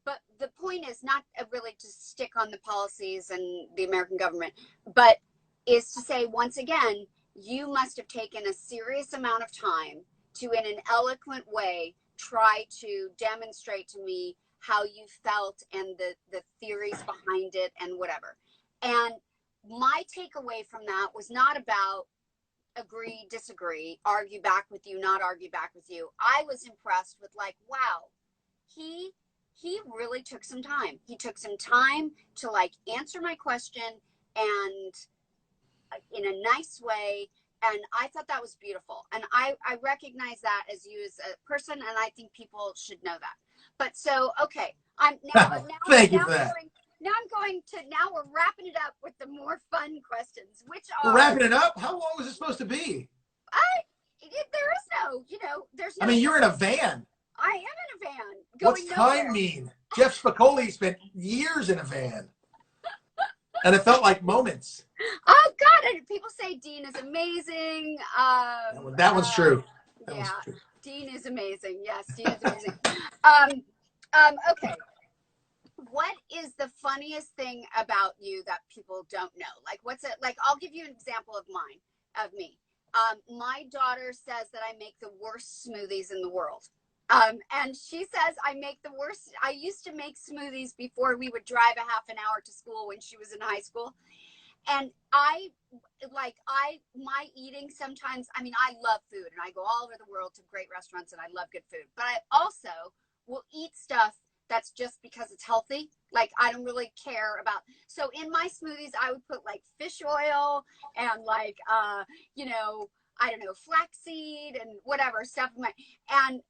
But the point is not really to stick on the policies and the American government, but is to say, once again, you must have taken a serious amount of time to, in an eloquent way, try to demonstrate to me how you felt and the theories behind it and whatever. And my takeaway from that was not about agree, disagree, argue back with you, not argue back with you. I was impressed with, like, wow, he really took some time. He took some time to, like, answer my question and in a nice way. And I thought that was beautiful. And I recognize that as you as a person, and I think people should know that. But so, okay, Thank you for that. Now we're wrapping it up with the more fun questions, which are. We're wrapping it up? How long was it supposed to be? There's no. I mean, you're in a van. I am in a van. What's time mean? Jeff Spicoli spent years in a van. And it felt like moments. Oh, God. And people say Dean is amazing. That one's true. Yeah. Dean is amazing. Yes, Dean is amazing. Okay. What is the funniest thing about you that people don't know? Like, what's it like? I'll give you an example of me. My daughter says that I make the worst smoothies in the world. And she says I make the worst. I used to make smoothies before we would drive a half an hour to school when she was in high school. And my eating sometimes, I mean, I love food and I go all over the world to great restaurants and I love good food, but I also will eat stuff that's just because it's healthy. Like, I don't really care about. So in my smoothies, I would put like fish oil and like, I don't know, flaxseed and whatever stuff. And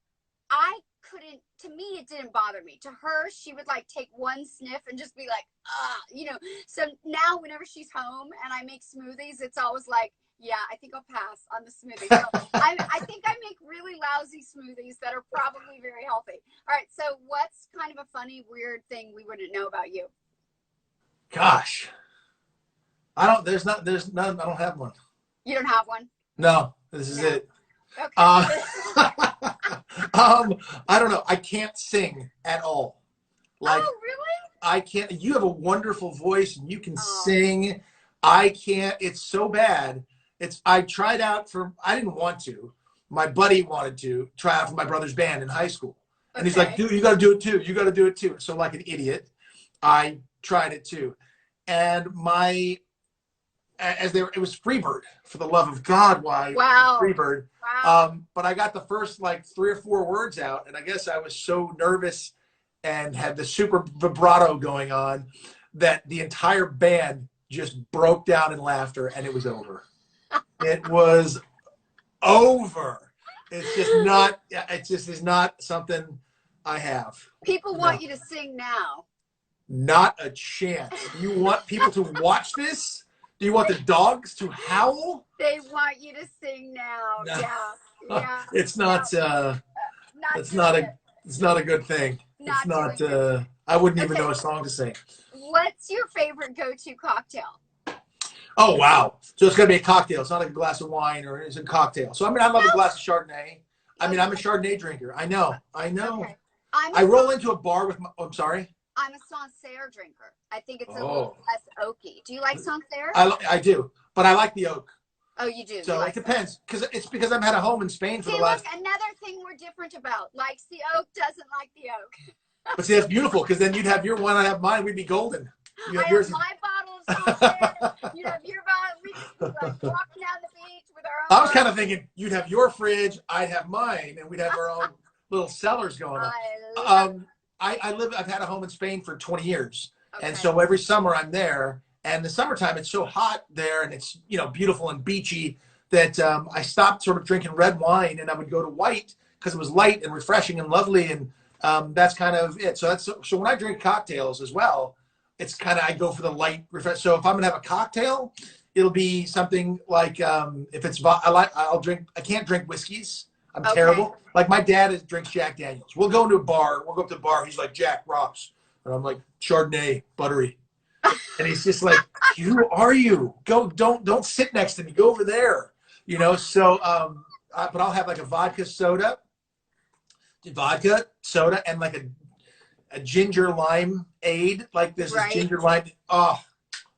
I couldn't, to me, it didn't bother me. To her, she would like take one sniff and just be like, So now whenever she's home and I make smoothies, it's always like, yeah, I think I'll pass on the smoothie. So I think I make really lousy smoothies that are probably very healthy. All right. So what's kind of a funny, weird thing we wouldn't know about you? Gosh. I don't have one. You don't have one? No, this is it. Okay. I don't know. I can't sing at all. Like, oh, really? I can't. You have a wonderful voice and you can sing. I can't. It's so bad. I tried out I didn't want to. My buddy wanted to try out for my brother's band in high school. And he's like, dude, you got to do it too. You got to do it too. So like an idiot, I tried it too. And it was Freebird, for the love of God. Why? Wow. Freebird. Wow. But I got the first like 3 or 4 words out. And I guess I was so nervous and had the super vibrato going on that the entire band just broke down in laughter and it was over. It was over. It's just is not something I have. People want you to sing now. Not a chance. You want people to watch this? Do you want the dogs to howl? They want you to sing now. No. Yeah. It's not it's not a good thing. It's not I wouldn't even know a song to sing. What's your favorite go-to cocktail? Oh, wow. So it's going to be a cocktail. It's not like a glass of wine or it's a cocktail. So, I mean, I love a glass of Chardonnay. I mean, I'm a Chardonnay drinker. I know. Okay. I roll into a bar with I'm sorry? I'm a Sancerre drinker. I think it's a little less oaky. Do you like Sancerre? I do, but I like the oak. Oh, you do? So it depends. Because I've had a home in Spain for the last. Look, another thing we're different about. Likes the oak, doesn't like the oak. But see, that's beautiful because then you'd have your one, I'd have mine. We'd be golden. I have my bottle of Sancerre. You'd have your bottle. We'd just be like walking down the beach with our own. I was kind of thinking you'd have your fridge, I'd have mine, and we'd have our own little cellars going on. I've had a home in Spain for 20 years. Okay. And so every summer I'm there, and the summertime, it's so hot there and it's, you know, beautiful and beachy that I stopped sort of drinking red wine and I would go to white because it was light and refreshing and lovely. And that's kind of it. So when I drink cocktails as well, it's kind of, I go for the light refresh. So if I'm gonna have a cocktail, it'll be something like if it's I can't drink whiskeys. I'm terrible. Like my dad drinks Jack Daniels. We'll go into a bar. We'll go up to the bar. He's like, Jack rocks. And I'm like, Chardonnay, buttery. And he's just like, who are you? Go, don't sit next to me. Go over there. You know, so, but I'll have like a vodka soda, and like a ginger lime aid. Like this is ginger lime. Oh,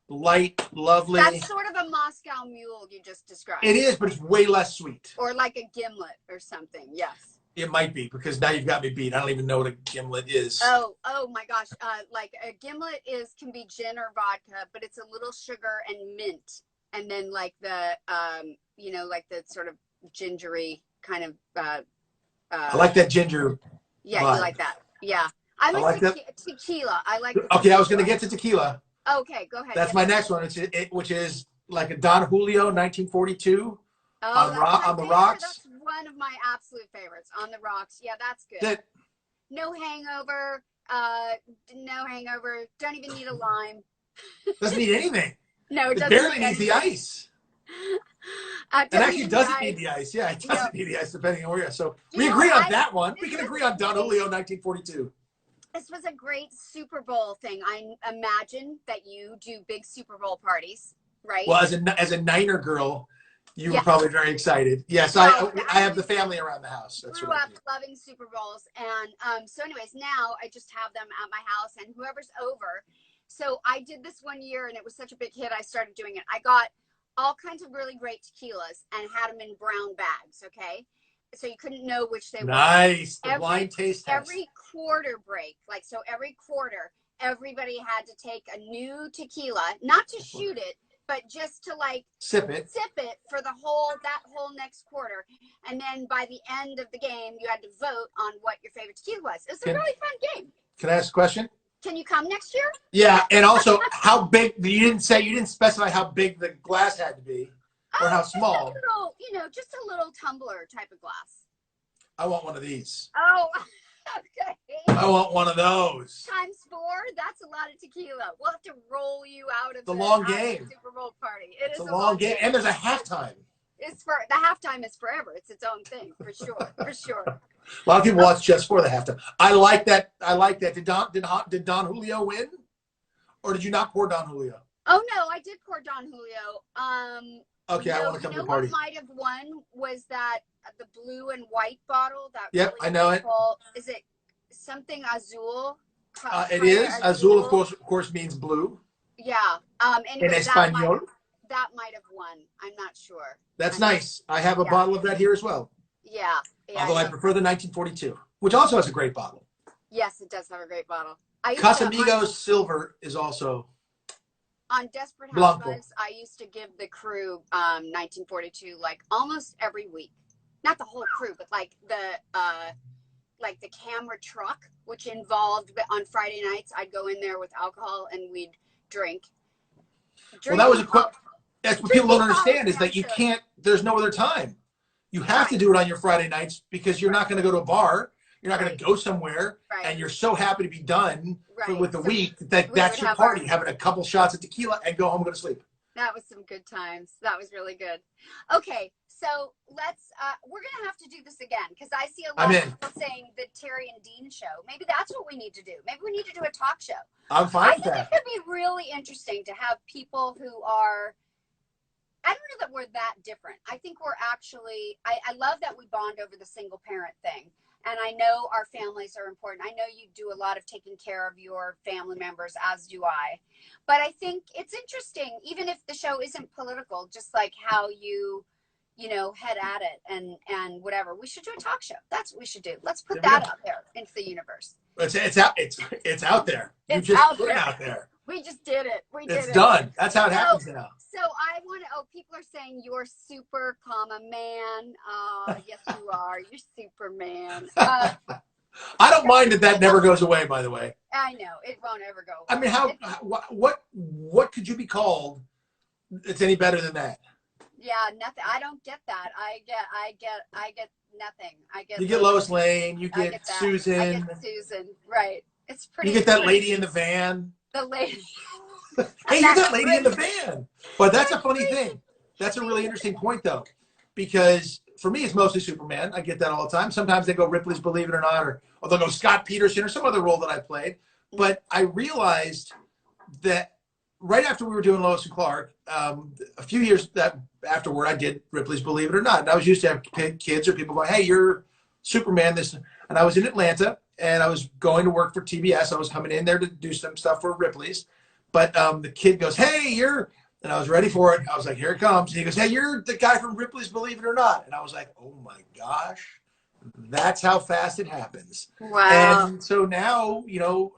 light, lovely. That's sort of a Moscow Mule you just described. It is, but it's way less sweet. Or like a gimlet or something. Yes. It might be, because now you've got me beat. I don't even know what a gimlet is. Oh my gosh. Like a gimlet can be gin or vodka, but it's a little sugar and mint. And then like the, you know, like the sort of gingery kind of. I like that ginger. Yeah, vibe. You like that. Yeah. I like tequila. I like. Okay, I was going to get to tequila. Okay, go ahead. That's my next one, which is like a Don Julio 1942 on the rocks. That's one of my absolute favorites. On the rocks. Yeah, that's good. No hangover. No hangover. Don't even need a lime. Doesn't need anything. No, it doesn't. Barely needs the ice. It actually doesn't need the ice. Yeah, it doesn't need the ice depending on where you're. So we agree on that one. We can agree on Don Julio 1942. This was a great Super Bowl thing. I imagine that you do big Super Bowl parties, right? Well, as a Niner girl, you were probably very excited. Yes, I have the family around the house. That's grew up loving Super Bowls, and so anyways, now I just have them at my house, and whoever's over. So I did this one year, and it was such a big hit. I started doing it. I got all kinds of really great tequilas and had them in brown bags. Okay. So you couldn't know which they were. Nice. The blind taste test. Every quarter break, like so every quarter, everybody had to take a new tequila, not to shoot it, but just to like sip it for that whole next quarter. And then by the end of the game, you had to vote on what your favorite tequila was. It was a really fun game. Can I ask a question? Can you come next year? Yeah, and also how big? You didn't specify how big the glass had to be. Or how small? Just a little tumbler type of glass. I want one of these. Oh, okay. I want one of those. Times 4, that's a lot of tequila. We'll have to roll you out of the long game. Super Bowl party. It's a long game. And there's a halftime. The halftime is forever. It's its own thing, for sure. For sure. A lot of people watch just for the halftime. I like that. Did Don Julio win? Or did you not pour Don Julio? Oh, no, I did pour Don Julio. Okay, I want to come to the party. What might have won was that the blue and white bottle. I know it. Is it something azul? It is. Azul, of course, means blue. Yeah. In Espanol. That might have won. I'm not sure. That's nice. I have a bottle of that here as well. Yeah. Although I prefer the 1942, which also has a great bottle. Yes, it does have a great bottle. Casamigos Silver is also. On Desperate Housewives, I used to give the crew 1942 like almost every week. Not the whole crew, but like the camera truck, which involved on Friday nights, I'd go in there with alcohol and we'd drink. Well, that was that's what people don't understand is that you can't. There's no other time. You have to do it on your Friday nights because you're not going to go to a bar. You're not going to go somewhere, and you're so happy to be done with the week that's your party, having a couple shots of tequila and go home and go to sleep. That was some good times. That was really good. Okay, so we're going to have to do this again because I see a lot of people saying the Teri and Dean show. Maybe that's what we need to do. Maybe we need to do a talk show. I'm fine with that. I think it could be really interesting to have people who are, I don't know that we're that different. I think we're actually, I love that we bond over the single parent thing. And I know our families are important. I know you do a lot of taking care of your family members, as do I. But I think it's interesting, even if the show isn't political, just like how you head at it and whatever. We should do a talk show. That's what we should do. Let's put that out there into the universe. It's out there. You just put it out there. We just did it. It's done. That's how it happens now. So people are saying you're super, comma, man. Yes, you are. You're Superman. I don't mind that never goes away, by the way. I know. It won't ever go away. I mean, what could you be called that's any better than that? Yeah, nothing. I don't get that. I get nothing. You get Lois Lane, you get Susan. I get Susan. Right. It's pretty. You get that lady in the van. The lady. Hey, you're that lady in the van. But that's a funny thing. That's a really interesting point, though, because for me, it's mostly Superman. I get that all the time. Sometimes they go Ripley's Believe It or Not, or they'll go Scott Peterson or some other role that I played. But I realized that right after we were doing Lois and Clark, a few years afterward, I did Ripley's Believe It or Not. And I was used to have kids or people going, hey, you're Superman. And I was in Atlanta, and I was going to work for TBS. I was coming in there to do some stuff for Ripley's. But the kid goes, hey, and I was ready for it. I was like, here it comes. And he goes, hey, you're the guy from Ripley's Believe It or Not. And I was like, oh, my gosh. That's how fast it happens. Wow. And so now,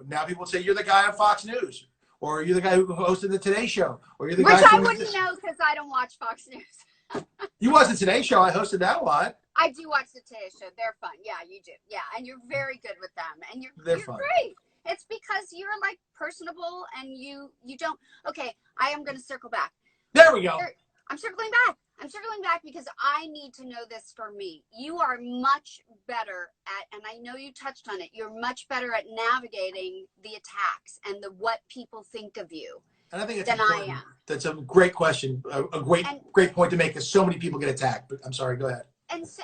now people say you're the guy on Fox News, or you're the guy who hosted the Today Show, or you're the guy. Which I wouldn't know because I don't watch Fox News. You watch the Today Show. I hosted that a lot. I do watch the Today Show. They're fun. Yeah, you do. Yeah, and you're very good with them, and you're fun. Great. It's because you're like personable, and you don't. Okay, I am going to circle back. There we go. I'm circling back. I'm circling back because I need to know this for me. You are much better at, and I know you touched on it, you're much better at navigating the attacks and what people think of you and I think than I am. That's a great question, a great point to make, because so many people get attacked. But I'm sorry, go ahead. And so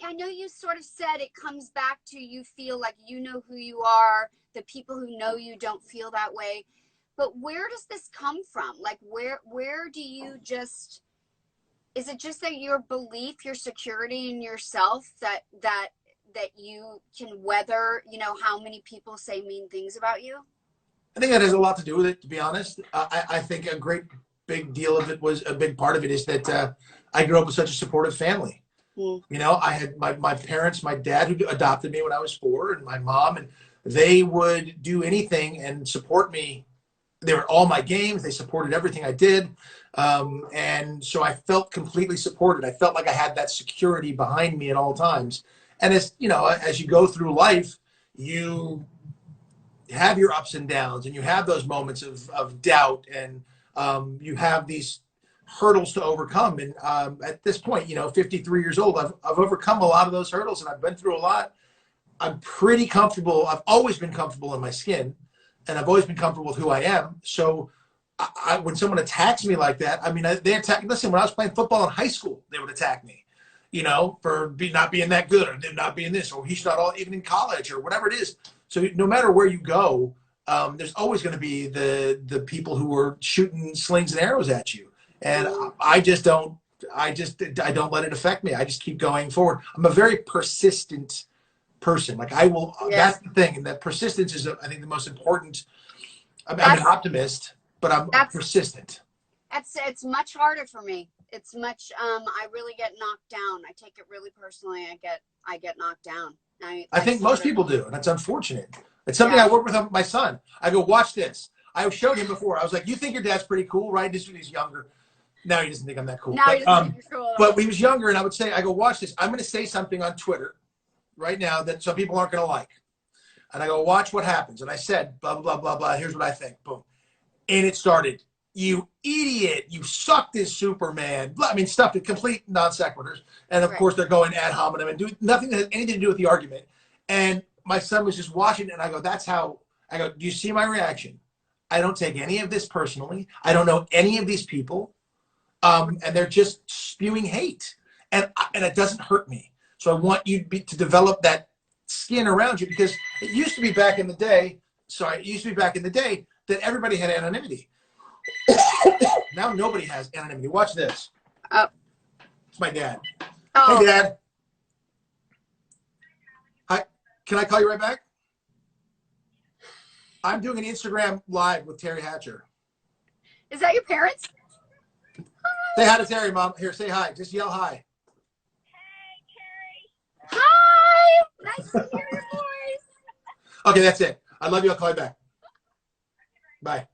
I know you sort of said it comes back to you feel like you know who you are. The people who know you don't feel that way. But where does this come from? Like, where do you just... Is it just that your belief, your security in yourself, that you can weather, how many people say mean things about you? I think that has a lot to do with it, to be honest. I think a great big deal of it was, a big part of it is that I grew up with such a supportive family. Mm. I had my parents, my dad who adopted me when I was 4, and my mom, and they would do anything and support me. They were at all my games. They supported everything I did. And so I felt completely supported. I felt like I had that security behind me at all times. And as you go through life, you have your ups and downs, and you have those moments of doubt, and you have these hurdles to overcome. And at this point, 53 years old, I've overcome a lot of those hurdles, and I've been through a lot. I'm pretty comfortable. I've always been comfortable in my skin, and I've always been comfortable with who I am. So when someone attacks me like that, I mean, they attack. Listen, when I was playing football in high school, they would attack me, for not being that good, or not being this, or he's not all, even in college, or whatever it is. So no matter where you go, there's always going to be the people who are shooting slings and arrows at you. And I don't let it affect me. I just keep going forward. I'm a very persistent person. Like I will, yes. That's the thing. And that persistence is, I think, the most important. I'm an optimist, but I'm persistent. It's much harder for me. It's much, I really get knocked down. I take it really personally. I get knocked down. I think most people do, and that's unfortunate. It's something I work with my son. I go, watch this. I showed him before. I was like, you think your dad's pretty cool, right? This when he's younger. Now he doesn't think I'm that cool. Now he doesn't think you're cool. But when he was younger, and I go, watch this. I'm going to say something on Twitter right now that some people aren't going to like. And I go, watch what happens. And I said, blah, blah, blah, blah. Here's what I think. Boom. And it started. You idiot. You suck this Superman. I mean, stuff, complete non sequiturs. And of course, they're going ad hominem and doing nothing that has anything to do with the argument. And my son was just watching it. And I go, do you see my reaction? I don't take any of this personally. I don't know any of these people. And they're just spewing hate. And it doesn't hurt me. So I want you to develop that skin around you, because it used to be back in the day. That everybody had anonymity. Now nobody has anonymity. Watch this. Oh. It's my dad. Oh. Hey, Dad. Hi. Can I call you right back? I'm doing an Instagram live with Teri Hatcher. Is that your parents? Say hi to Teri, Mom. Here, say hi. Just yell hi. Hey, Teri. Hi. Nice to hear your voice. Okay, that's it. I love you. I'll call you back. Bye.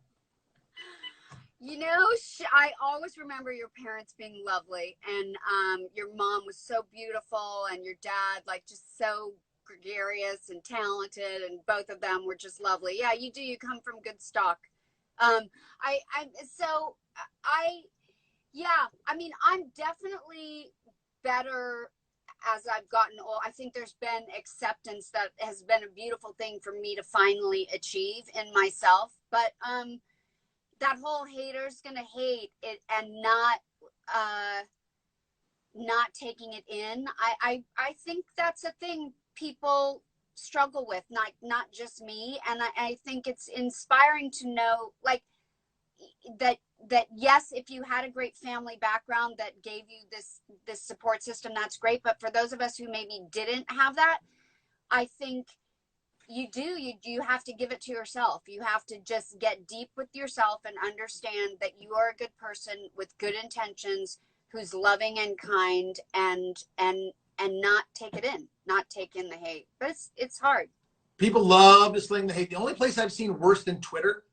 You know, I always remember your parents being lovely, and your mom was so beautiful, and your dad, like, just so gregarious and talented, and both of them were just lovely. Yeah, you do. You come from good stock. Um, so I, yeah, I mean, I'm definitely better as I've gotten old. I think there's been acceptance that has been a beautiful thing for me to finally achieve in myself. But that whole hater's gonna hate it and uh not taking it in. I think that's a thing people struggle with, not just me. And I think it's inspiring to know, like, that yes, if you had a great family background that gave you this support system, that's great. But for those of us who maybe didn't have that, I think you have to give it to yourself. You have to just get deep with yourself and understand that you are a good person with good intentions, who's loving and kind, and not take it in, not take in the hate. But it's hard. People love to sling the hate. The only place I've seen worse than Twitter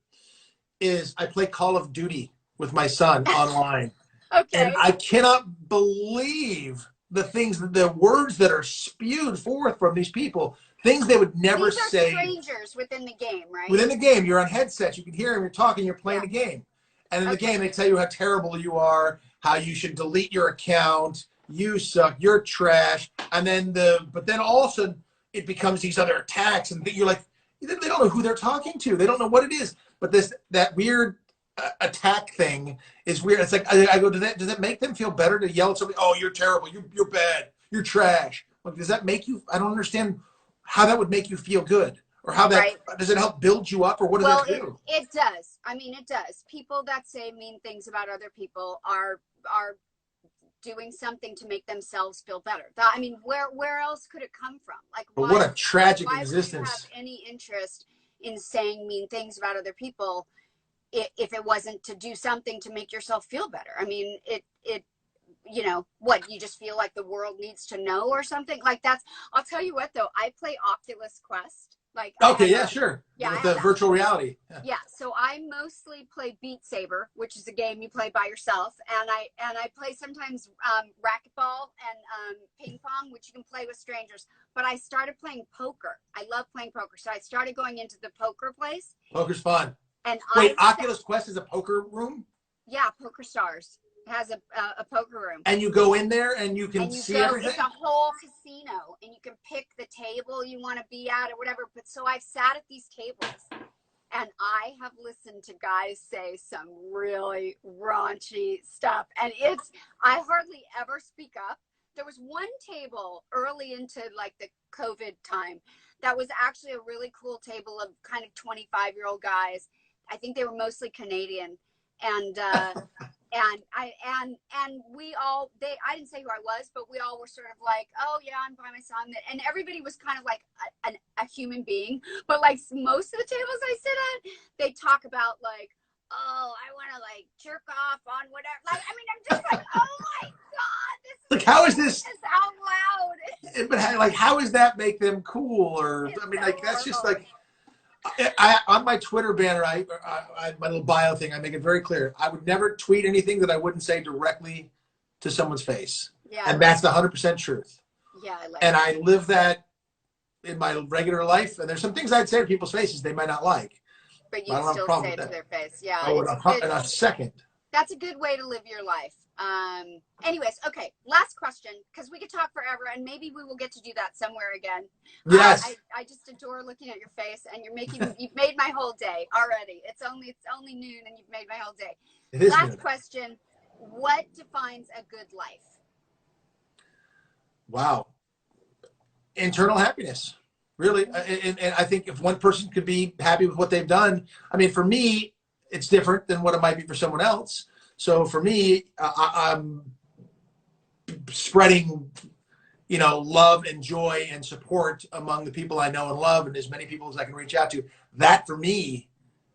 is I play Call of Duty with my son online. And Okay. I cannot believe the words that are spewed forth from these people, things they would never These are say. strangers within the game, right? Within the game, you're on headsets, you can hear them, you're talking, you're playing Yeah. the game. And in the Okay. game, they tell you how terrible you are, how you should delete your account, you suck, you're trash. And then but then all of a sudden it becomes these other attacks, and you're like, they don't know who they're talking to. They don't know what it is. But that weird attack thing is weird. It's like I go, does that make them feel better to yell at somebody? Oh, you're terrible. You're bad. You're trash. Like, does that make you? I don't understand how that would make you feel good, or how that does it help build you up, or what does that do? It does. I mean, it does. People that say mean things about other people are doing something to make themselves feel better. I mean, where else could it come from? Like, but what a tragic existence. Would you have any interest in saying mean things about other people if it wasn't to do something to make yourself feel better? I mean, it you know, what, you just feel like the world needs to know or something like that's. I'll tell you what, though, I play Oculus Quest. Like, okay, yeah, sure. Yeah, with the virtual reality. Yeah, so I mostly play Beat Saber, which is a game you play by yourself, and I play sometimes racquetball and ping pong, which you can play with strangers. But I started playing poker. I love playing poker, so I started going into the poker place. Poker's fun. And wait, Oculus Quest is a poker room? Yeah, Poker Stars has a poker room, and you go in there and you can see everything. It's a whole casino, and you can pick the table you want to be at or whatever. But so I've sat at these tables, and I have listened to guys say some really raunchy stuff, and I hardly ever speak up. There was one table early into like the COVID time that was actually a really cool table of kind of 25-year-old guys. I think they were mostly Canadian, and I didn't say who I was, but we all were sort of like, oh yeah, I'm by myself, and everybody was kind of like a human being. But like most of the tables I sit at, they talk about like, oh, I want to like jerk off on whatever. Like, I mean, I'm just like, oh my god, this is like, how is this out loud? But like, how does that make them cool? Or I mean, like, that's just like. On my Twitter banner, I my little bio thing, I make it very clear. I would never tweet anything that I wouldn't say directly to someone's face. Yeah, and that's the 100% truth. Yeah, I live that in my regular life. And there's some things I'd say to people's faces they might not like. But you still say it to their face. Yeah. Oh, in a second. That's a good way to live your life. Anyways, okay, last question, because we could talk forever, and maybe we will get to do that somewhere again. Yes. I just adore looking at your face, and you've made my whole day already. It's only noon, and you've made my whole day. It is last noon. Question: what defines a good life? Wow. Internal happiness, really. And I think if one person could be happy with what they've done, I mean, for me, it's different than what it might be for someone else. So for me, I'm spreading, love and joy and support among the people I know and love, and as many people as I can reach out to. That for me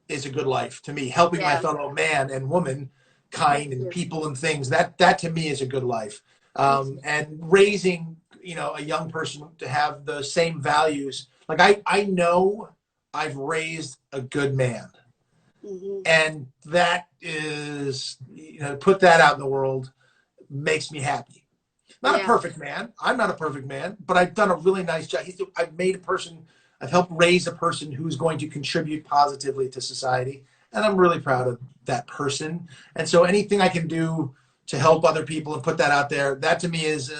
is a good life to me. Helping my fellow man and woman kind and people and things. That to me is a good life. And raising, a young person to have the same values. Like I know I've raised a good man. And that is, put that out in the world makes me happy. Not a perfect man. I'm not a perfect man, but I've done a really nice job. I've made a person, I've helped raise a person who's going to contribute positively to society. And I'm really proud of that person. And so anything I can do to help other people and put that out there, that to me is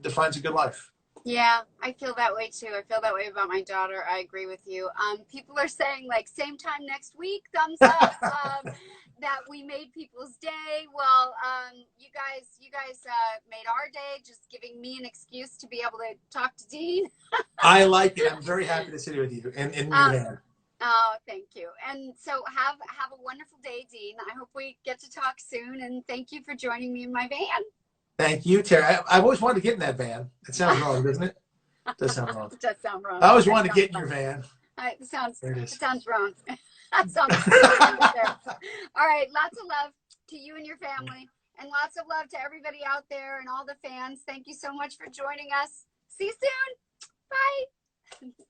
defines a good life. Yeah, I feel that way too. I feel that way about my daughter. I agree with you. People are saying like same time next week, thumbs up. That we made people's day. Well, you guys made our day, just giving me an excuse to be able to talk to Dean. I like it. I'm very happy to sit here with you in your van. Oh, thank you. And so have a wonderful day, Dean. I hope we get to talk soon. And thank you for joining me in my van. Thank you, Teri. I've always wanted to get in that van. It sounds wrong, doesn't it? It does sound wrong. It does sound wrong. I always wanted to get in your van. It sounds There it is. it sounds wrong. That sounds wrong there. All right, lots of love to you and your family, and lots of love to everybody out there and all the fans. Thank you so much for joining us. See you soon. Bye.